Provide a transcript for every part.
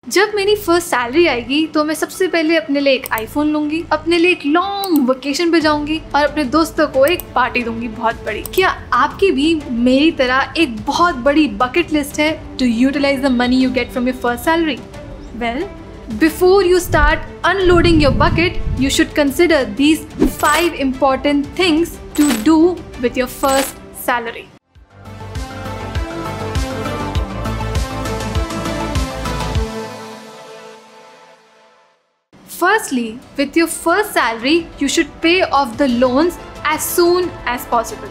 जब मेरी first salary आएगी तो मैं सबसे पहले अपने लिए एक आईफोन लूंगी, अपने लिए एक लॉन्ग वेकेशन पे जाऊंगी और अपने दोस्तों को एक पार्टी दूंगी बहुत बड़ी। क्या आपकी भी मेरी तरह एक बहुत बड़ी बकेट लिस्ट है to utilise the money you get from your first salary? Well, before you start unloading your bucket, you should consider these 5 important things to do with your first salary. Firstly, with your first salary, you should pay off the loans as soon as possible.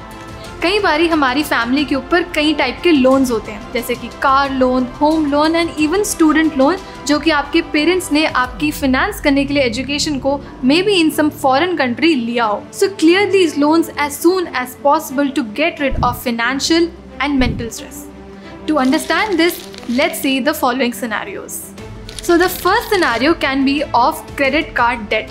कई बारी हमारी family के ऊपर कई type के loans होते हैं, जैसे कि car loan, home loan and even student loan, जो कि आपके पेरेंट्स ने आपकी फिनेंस करने के लिए एजुकेशन को maybe in some foreign country लिया हो। So clear these loans as soon as possible to get rid of financial and mental stress. To understand this, let's see the following scenarios. So the first scenario can be of credit card debt.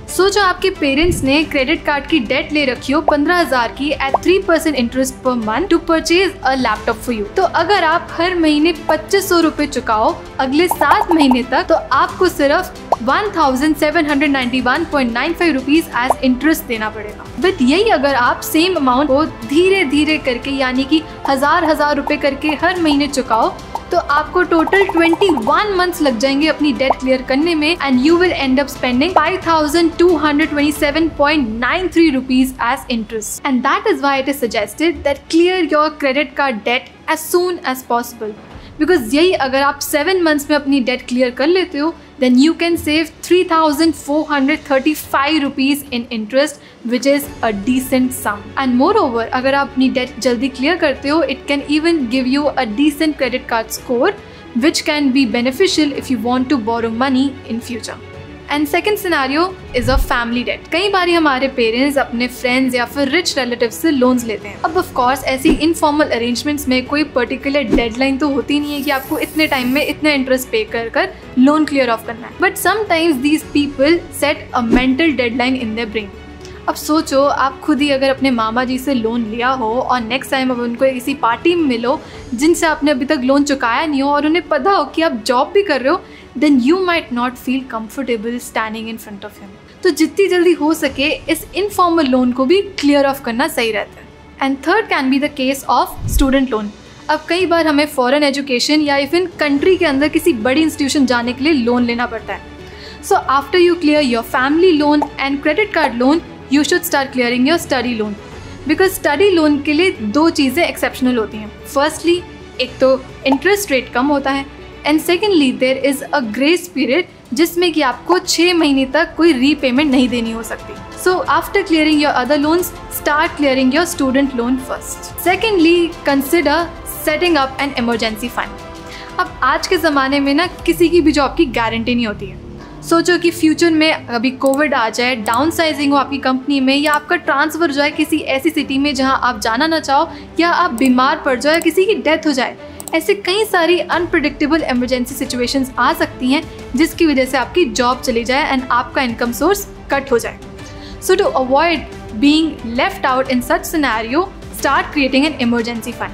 So जो आपके parents ने credit card की date ले रखी हो 15,000 की at 3% interest पर month to purchase a laptop for you, तो अगर आप हर महीने 2500 रुपए चुकाओ अगले 7 महीने तक, तो आपको सिर्फ 1,791.95 रुपीज एज इंटरेस्ट देना पड़ेगा। विद यही अगर आप सेम अमाउंट को धीरे धीरे करके यानी कि हजार रुपए करके हर महीने चुकाओ, तो आपको टोटल 21 मंथ्स लग जाएंगे अपनी डेट क्लियर करने में and you will and up spending 5,227.93 rupees as interest. And that is why it is suggested that clear your credit card debt as soon as possible. Because यही अगर आप 7 months में अपनी डेट क्लियर कर लेते हो, then you can save 3,435 rupees in interest, which is a decent sum. And moreover, अगर आप अपनी डेट जल्दी क्लियर करते हो, it can even give you a decent credit card score, which can be beneficial if you want to borrow money in future. And second scenario is a family debt. कई बार हमारे parents अपने friends या फिर rich relatives से loans लेते हैं। अब ऑफ कोर्स ऐसी इनफॉर्मल अरेंजमेंट्स में कोई पर्टिकुलर डेडलाइन तो होती नहीं है कि आपको इतने टाइम में इतना इंटरेस्ट पे कर लोन क्लियर ऑफ करना है, but sometimes these people set a mental deadline in their brain. अब सोचो, आप खुद ही अगर अपने मामा जी से लोन लिया हो और नेक्स्ट टाइम अब उनको किसी पार्टी में मिलो जिनसे आपने अभी तक लोन चुकाया नहीं हो और उन्हें पता हो कि आप जॉब भी कर रहे हो, then you might not feel comfortable standing in front of him. तो जितनी जल्दी हो सके इस इनफॉर्मल लोन को भी क्लियर ऑफ करना सही रहता है। And third can be the case of student loan. अब कई बार हमें फॉरेन एजुकेशन या इवन कंट्री के अंदर किसी बड़ी इंस्टीट्यूशन जाने के लिए लोन लेना पड़ता है। So after you clear your family loan and credit card loan, you should start clearing your study loan. Because study loan के लिए 2 चीज़ें एक्सेप्शनल होती हैं। फर्स्टली, एक तो इंटरेस्ट रेट कम होता है, and secondly there is a grace period जिसमें कि आपको 6 महीने तक कोई रीपेमेंट नहीं देनी हो सकती। So after clearing your other loans, start clearing your student loan first. Secondly, consider setting up an emergency fund. अब आज के ज़माने में ना किसी की भी जॉब की गारंटी नहीं होती है। सोचो कि फ्यूचर में अभी कोविड आ जाए, डाउन साइजिंग हो आपकी कंपनी में, या आपका ट्रांसफ़र हो जाए किसी ऐसी सिटी में जहाँ आप जाना ना चाहो, या आप बीमार पड़ जाओ या किसी की डेथ हो जाए। ऐसे कई सारी अनप्रिडिक्टेबल इमरजेंसी सिचुएशंस आ सकती हैं जिसकी वजह से आपकी जॉब चली जाए एंड आपका इनकम सोर्स कट हो जाए। So to avoid being left out in such scenario, start creating an emergency fund.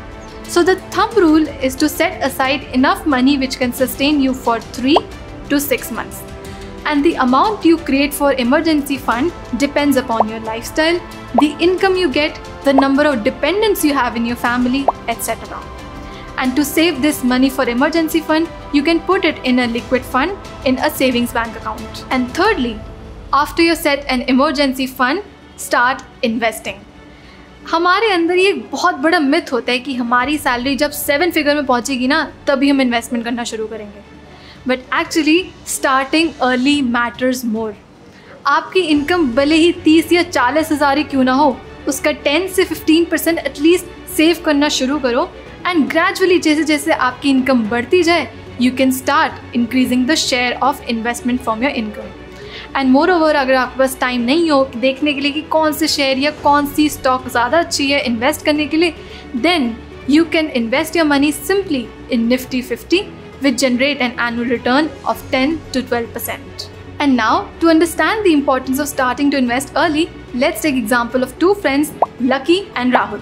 So the thumb rule is to set aside enough money which can sustain you for 3 to 6 months. And the amount you create for emergency fund depends upon your lifestyle, the income you get, the number of dependents you have in your family, etc. And to save this money for emergency fund, you can put it in a liquid fund in a savings bank account. And thirdly, after you set an emergency fund, start investing. हमारे अंदर ये बहुत बड़ा myth होता है कि हमारी salary जब 7 फिगर में पहुंचेगी ना तभी हम इन्वेस्टमेंट करना शुरू करेंगे। But actually starting early matters more. आपकी इनकम भले ही 30 या 40 हज़ार ही क्यों ना हो, उसका 10 से 15% एटलीस्ट सेव करना शुरू करो एंड ग्रेजुअली जैसे जैसे आपकी इनकम बढ़ती जाए, you can start increasing the share of investment from your income. And more over, अगर आपके पास टाइम नहीं हो देखने के लिए कि कौन से शेयर या कौन सी स्टॉक ज़्यादा अच्छी है इन्वेस्ट करने के लिए, then you can invest your money simply in Nifty 50 which generate an annual return of 10 to 12%. And now, to understand the importance of starting to invest early, let's take example of 2 friends, Lucky and Rahul.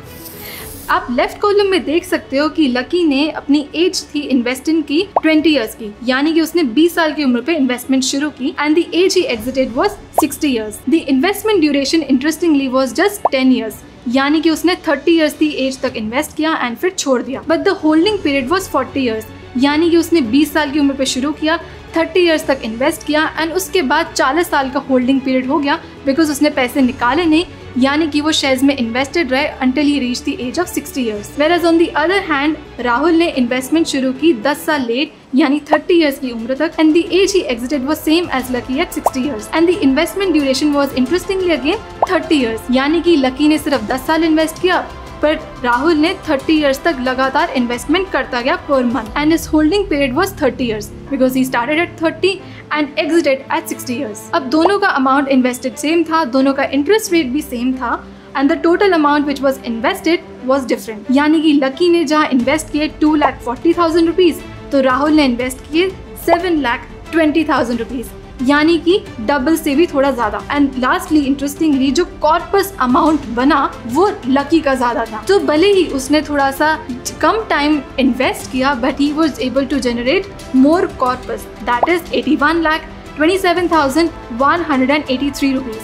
आप left column में देख सकते हो कि lucky ने अपनी as थी investing की 20 इयर्स की, यानी कि उसने 20 साल की उम्र पे इन्वेस्टमेंट शुरू की and the age he exited was 60 years. The investment duration interestingly was just 10 years, यानी कि उसने 30 इयर्स की एज तक इन्वेस्ट किया एंड फिर छोड़ दिया। But the holding period was 40 years, यानी कि उसने 20 साल की उम्र पे शुरू किया, 30 इयर्स तक इन्वेस्ट किया एंड उसके बाद 40 साल का होल्डिंग पीरियड हो गया बिकॉज उसने पैसे निकाले नहीं, यानी कि वो शेयर्स में इन्वेस्टेड रहे until he reached the age of 60 years. Whereas on the other hand, Rahul ने इन्वेस्टमेंट शुरू की 10 साल लेट, यानी 30 इयर्स की उम्र तक, and the age he exited was same as Lucky at 60 years. And the investment duration was interestingly again 30 years, यानी कि लकी ने सिर्फ 10 साल इन्वेस्ट किया पर राहुल ने 30 इयर्स तक लगातार इन्वेस्टमेंट करता गया per month and his holding period was 30 years because he started at 30 and exited at 60 years. अब दोनों का अमाउंट इन्वेस्टेड सेम था, दोनों का इंटरेस्ट रेट भी सेम था and the total amount which was invested was different, यानी कि लकी ने जहाँ इन्वेस्ट किए 2,40,000 रुपीज तो राहुल ने इन्वेस्ट किए 7,20,000 रुपीज, यानी कि डबल से भी थोड़ा ज्यादा। एंड लास्टली इंटरेस्टिंगली जो कॉर्पस अमाउंट बना वो लकी का ज्यादा था, तो भले ही उसने थोड़ा सा कम टाइम इन्वेस्ट किया but he was able to generate more corpus, that is 81,27,183 rupees.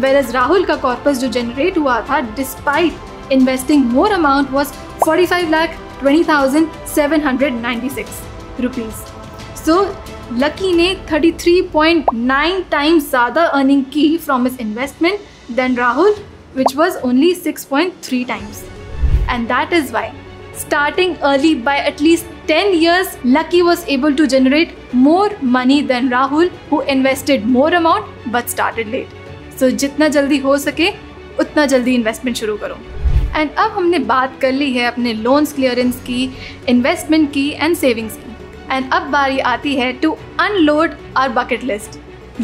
Whereas Rahul का कॉर्पस जो जनरेट हुआ था despite investing more amount was 45,20,796 rupees. So Lucky ने 33.9 टाइम्स ज़्यादा अर्निंग की from his investment than Rahul which was only 6.3 times. And that is why starting early by at least 10 years, Lucky was able to generate more money than Rahul, who invested more amount but started late. So जितना जल्दी हो सके उतना जल्दी investment शुरू करो। And अब हमने बात कर ली है अपने लोन्स क्लियरेंस की, इन्वेस्टमेंट की एंड सेविंग्स की। एंड अब बारी आती है to unload our bucket list,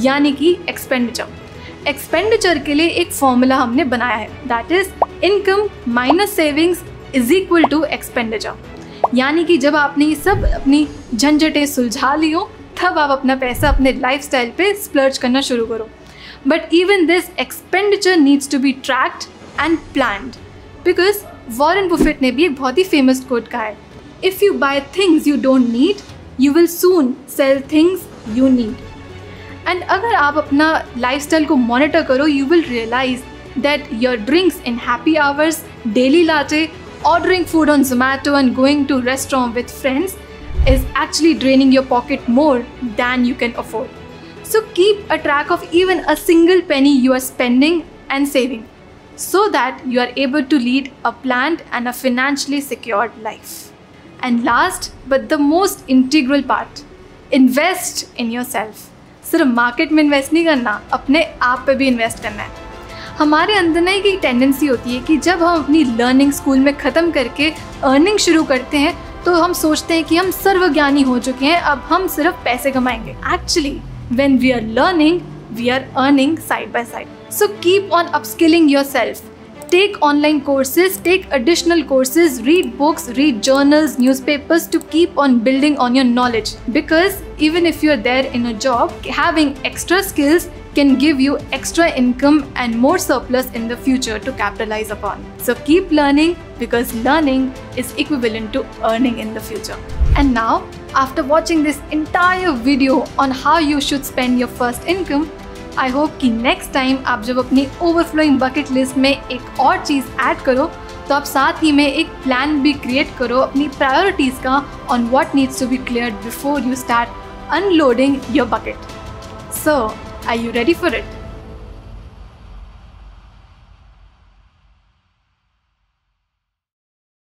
यानी कि एक्सपेंडिचर। एक्सपेंडिचर के लिए एक फॉर्मूला हमने बनाया है, that is income minus savings is equal to expenditure. यानी कि जब आपने ये सब अपनी झंझटें सुलझा ली हो तब आप अपना पैसा अपने लाइफस्टाइल पे स्प्लर्ज करना शुरू करो। But even this expenditure needs to be tracked and planned, because Warren Buffett ने भी एक बहुत ही फेमस कोट कहा है, if you buy things you don't need you will soon sell things you need. And अगर आप अपना लाइफस्टाइल को मॉनिटर करो you will realise that your drinks in happy hours, daily latte, ordering food on Zomato and going to restaurant with friends is actually draining your pocket more than you can afford. So keep a track of even a single penny you are spending and saving so that you are able to lead a planned and a financially secured life. And last but the most integral part, invest in yourself. सिर्फ market में invest नहीं करना, अपने आप पे भी invest करना है। हमारे अंदर ना एक टेंडेंसी होती है कि जब हम अपनी लर्निंग स्कूल में ख़त्म करके अर्निंग शुरू करते हैं तो हम सोचते हैं कि हम सर्वज्ञानी हो चुके हैं, अब हम सिर्फ पैसे कमाएंगे। Actually when we are learning we are earning side by side. So keep on upskilling yourself, take online courses, take additional courses, read books, read journals, newspapers to keep on building on your knowledge. Because even if you're there in a job, having extra skills can give you extra income and more surplus in the future to capitalize upon. So keep learning because learning is equivalent to earning in the future. And now, after watching this entire video on how you should spend your first income, I hope कि next time आप जब अपनी overflowing bucket list में एक और चीज़ add करो तो आप साथ ही में एक प्लान भी क्रिएट करो अपनी प्रायोरिटीज़ का on what needs to be cleared before you start unloading your bucket. So are you ready for it?